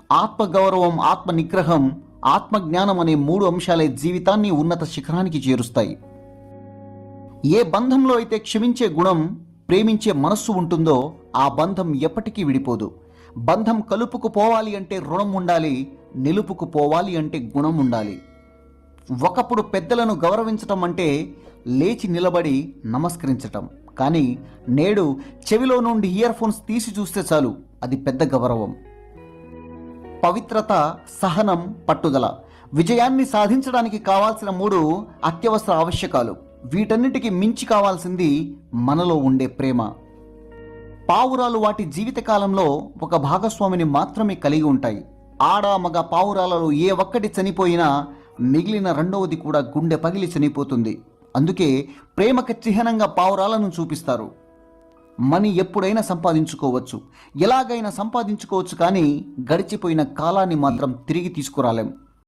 ఆత్మగౌరవం, ఆత్మ నిగ్రహం, ఆత్మజ్ఞానం అనే 3 అంశాలే జీవితాన్ని ఉన్నత శిఖరానికి చేరుస్తాయి. ఏ బంధంలో అయితే క్షమించే గుణం, ప్రేమించే మనస్సు ఉంటుందో ఆ బంధం ఎప్పటికీ విడిపోదు. బంధం కలుపుకుపోవాలి అంటే రుణం ఉండాలి, నిలుపుకుపోవాలి అంటే గుణం ఉండాలి. ఒకప్పుడు పెద్దలను గౌరవించటం అంటే లేచి నిలబడి నమస్కరించటం, కానీ నేడు చెవిలో నుండి ఇయర్ ఫోన్స్ తీసి చూస్తే చాలు, అది పెద్ద గౌరవం. పవిత్రత, సహనం, పట్టుదల విజయాన్ని సాధించడానికి కావాల్సిన 3 అత్యవసర ఆవశ్యకాలు. వీటన్నిటికీ మించి కావాల్సింది మనలో ఉండే ప్రేమ. పావురాలు వాటి జీవితకాలంలో ఒక భాగస్వామిని మాత్రమే కలిగి ఉంటాయి. ఆడ మగ పావురాలలో ఏ ఒక్కటి చనిపోయినా మిగిలిన రెండవది కూడా గుండె పగిలి చనిపోతుంది. అందుకే ప్రేమకు చిహ్నంగా పావురాలను చూపిస్తారు. మనీ ఎప్పుడైనా సంపాదించుకోవచ్చు, ఎలాగైనా సంపాదించుకోవచ్చు, కానీ గడిచిపోయిన కాలాన్ని మాత్రం తిరిగి తీసుకురాలేం.